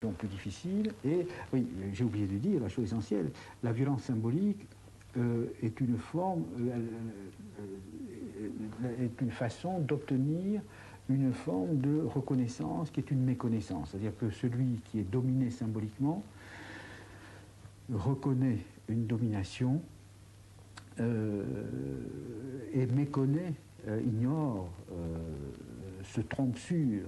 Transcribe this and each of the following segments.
donc plus difficile. Et oui, j'ai oublié de dire la chose essentielle, la violence symbolique est une forme, est une façon d'obtenir une forme de reconnaissance qui est une méconnaissance. C'est-à-dire que celui qui est dominé symboliquement reconnaît une domination et méconnaît, ignore, se trompe sur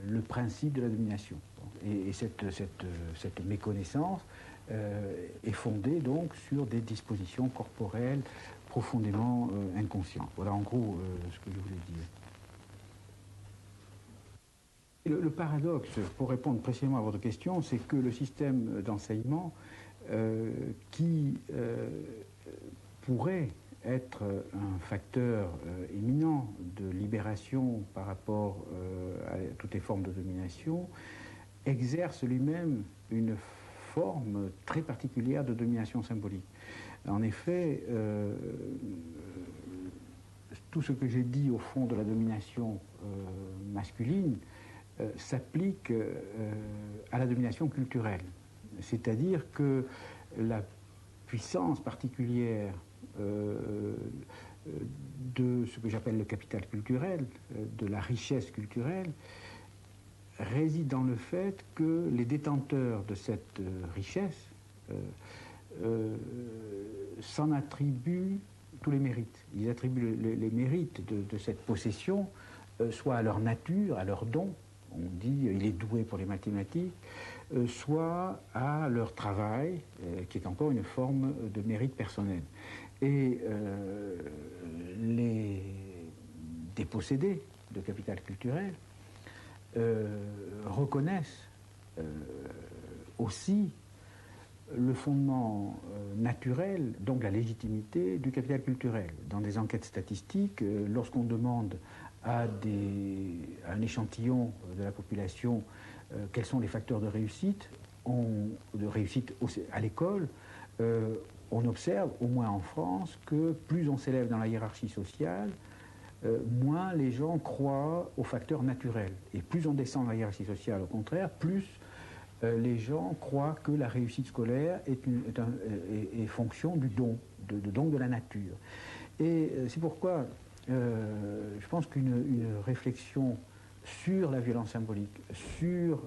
le principe de la domination. Et cette méconnaissance est fondée donc sur des dispositions corporelles profondément inconscientes. Voilà en gros ce que je voulais dire. Le paradoxe, pour répondre précisément à votre question, c'est que le système d'enseignement qui pourrait être un facteur éminent de libération par rapport à toutes les formes de domination, exerce lui-même une forme très particulière de domination symbolique. En effet, tout ce que j'ai dit au fond de la domination masculine s'applique à la domination culturelle. C'est-à-dire que la puissance particulière de ce que j'appelle le capital culturel, de la richesse culturelle, réside dans le fait que les détenteurs de cette richesse s'en attribuent tous les mérites. Ils attribuent les mérites de cette possession soit à leur nature, à leur don, on dit il est doué pour les mathématiques, soit à leur travail, qui est encore une forme de mérite personnel. Et les dépossédés de capital culturel reconnaissent aussi le fondement naturel, donc la légitimité du capital culturel. Dans des enquêtes statistiques, lorsqu'on demande à un échantillon de la population quels sont les facteurs de réussite à l'école, on observe, au moins en France, que plus on s'élève dans la hiérarchie sociale, moins les gens croient aux facteurs naturels. Et plus on descend dans la hiérarchie sociale, au contraire, plus les gens croient que la réussite scolaire est fonction du don, de la nature. Et c'est pourquoi je pense qu'une réflexion sur la violence symbolique, sur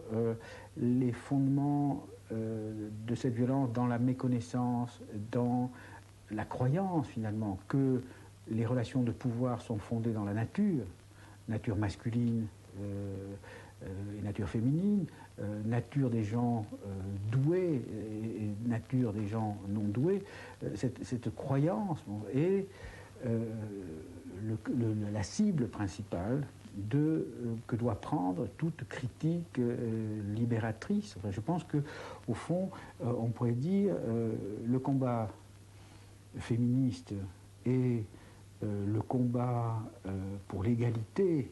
les fondements de cette violence dans la méconnaissance, dans la croyance finalement que les relations de pouvoir sont fondées dans la nature, nature masculine et nature féminine, nature des gens doués et nature des gens non doués, cette croyance est la cible principale que doit prendre toute critique libératrice. Enfin, je pense qu'au fond, on pourrait dire le combat féministe et le combat pour l'égalité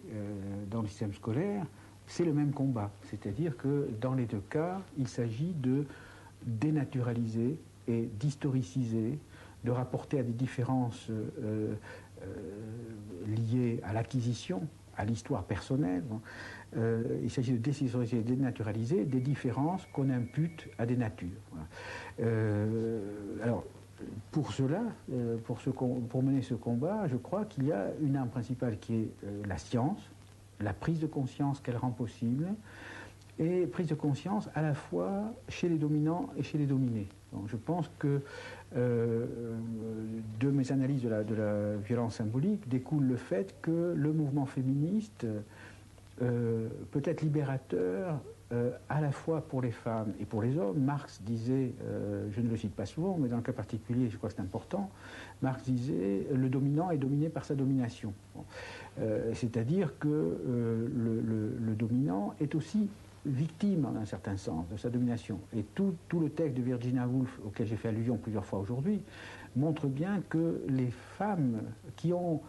dans le système scolaire, c'est le même combat. C'est-à-dire que dans les deux cas, il s'agit de dénaturaliser et d'historiciser, de rapporter à des différences liées à l'acquisition, à l'histoire personnelle. Il s'agit de déshistoriser et de dénaturaliser des différences qu'on impute à des natures. Voilà. Alors, pour cela, pour mener ce combat, je crois qu'il y a une arme principale qui est la science, la prise de conscience qu'elle rend possible, et prise de conscience à la fois chez les dominants et chez les dominés. Donc je pense que de mes analyses de la violence symbolique découle le fait que le mouvement féministe peut être libérateur à la fois pour les femmes et pour les hommes. Marx disait, je ne le cite pas souvent, mais dans le cas particulier, je crois que c'est important, Marx disait, le dominant est dominé par sa domination. Bon. C'est-à-dire que le dominant est aussi victime, dans un certain sens, de sa domination. Et tout le texte de Virginia Woolf, auquel j'ai fait allusion plusieurs fois aujourd'hui, montre bien que les femmes qui sont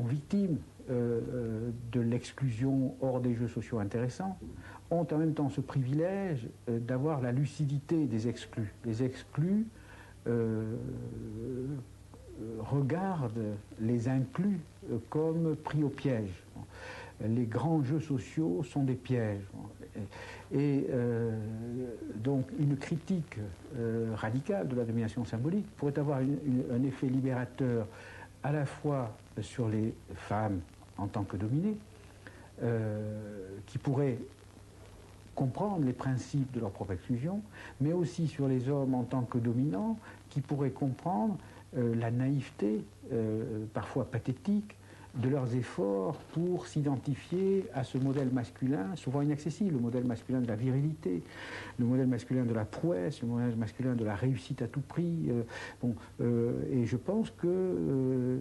victimes de l'exclusion hors des jeux sociaux intéressants, ont en même temps ce privilège d'avoir la lucidité des exclus. Les exclus regardent les inclus comme pris au piège. les grands jeux sociaux sont des pièges. Et donc une critique radicale de la domination symbolique pourrait avoir un effet libérateur à la fois sur les femmes en tant que dominées, qui pourraient comprendre les principes de leur propre exclusion, mais aussi sur les hommes en tant que dominants, qui pourraient comprendre la naïveté, parfois pathétique, de leurs efforts pour s'identifier à ce modèle masculin, souvent inaccessible, le modèle masculin de la virilité, le modèle masculin de la prouesse, le modèle masculin de la réussite à tout prix. Et je pense que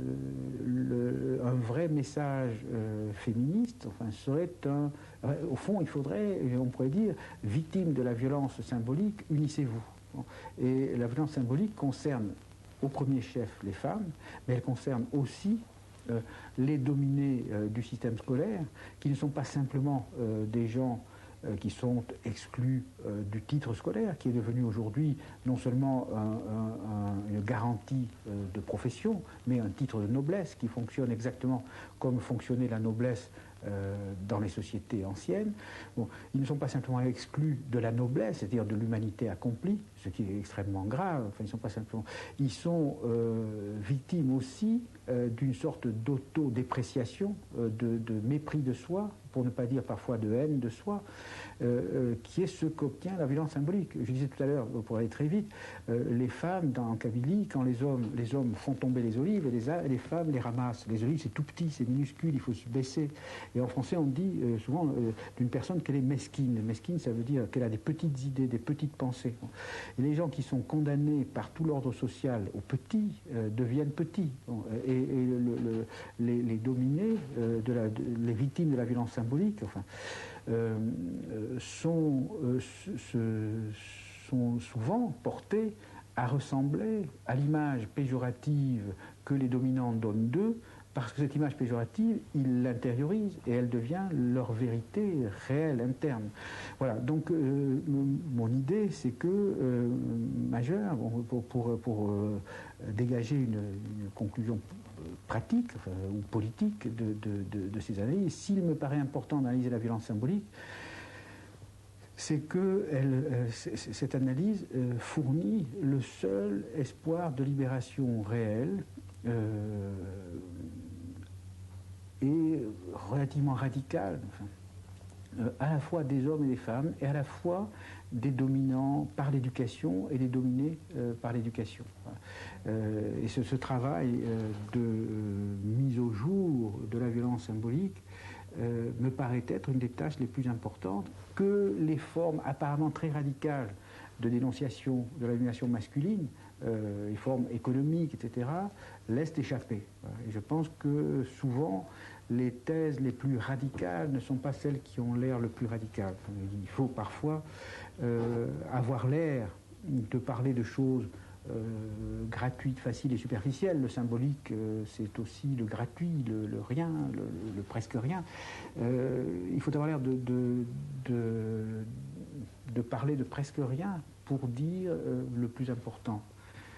un vrai message féministe, enfin, serait un... Au fond, il faudrait, on pourrait dire, victimes de la violence symbolique, unissez-vous. Et la violence symbolique concerne au premier chef les femmes, mais elle concerne aussi les dominés du système scolaire, qui ne sont pas simplement des gens qui sont exclus du titre scolaire, qui est devenu aujourd'hui non seulement une garantie de profession, mais un titre de noblesse qui fonctionne exactement comme fonctionnait la noblesse dans les sociétés anciennes. Bon, ils ne sont pas simplement exclus de la noblesse, c'est-à-dire de l'humanité accomplie, ce qui est extrêmement grave. Enfin, ils sont victimes aussi d'une sorte d'autodépréciation, de mépris de soi, pour ne pas dire parfois de haine de soi, qui est ce qu'obtient la violence symbolique. Je disais tout à l'heure, pour aller très vite, les femmes en Kabylie, quand les hommes font tomber les olives, et les femmes les ramassent. Les olives, c'est tout petit, c'est minuscule, il faut se baisser. Et en français, on dit souvent d'une personne qu'elle est mesquine. Mesquine, ça veut dire qu'elle a des petites idées, des petites pensées. Et les gens qui sont condamnés par tout l'ordre social aux petits deviennent petits. Et les dominés, les victimes de la violence symbolique, enfin, sont souvent portés à ressembler à l'image péjorative que les dominants donnent d'eux, parce que cette image péjorative, ils l'intériorisent et elle devient leur vérité réelle, interne. Voilà, donc mon idée, c'est que, majeure, pour dégager une conclusion pratique ou politique de ces analyses, s'il me paraît important d'analyser la violence symbolique, c'est que cette analyse fournit le seul espoir de libération réelle et relativement radicale, à la fois des hommes et des femmes, et à la fois des dominants par l'éducation et des dominés par l'éducation. Et ce travail de mise au jour de la violence symbolique me paraît être une des tâches les plus importantes que les formes apparemment très radicales de dénonciation de la domination masculine, les formes économiques, etc., laissent échapper. Et je pense que souvent, les thèses les plus radicales ne sont pas celles qui ont l'air le plus radical. Il faut parfois avoir l'air de parler de choses gratuites, faciles et superficielles. Le symbolique, c'est aussi le gratuit, le rien, le presque rien. Il faut avoir l'air de parler de presque rien pour dire le plus important.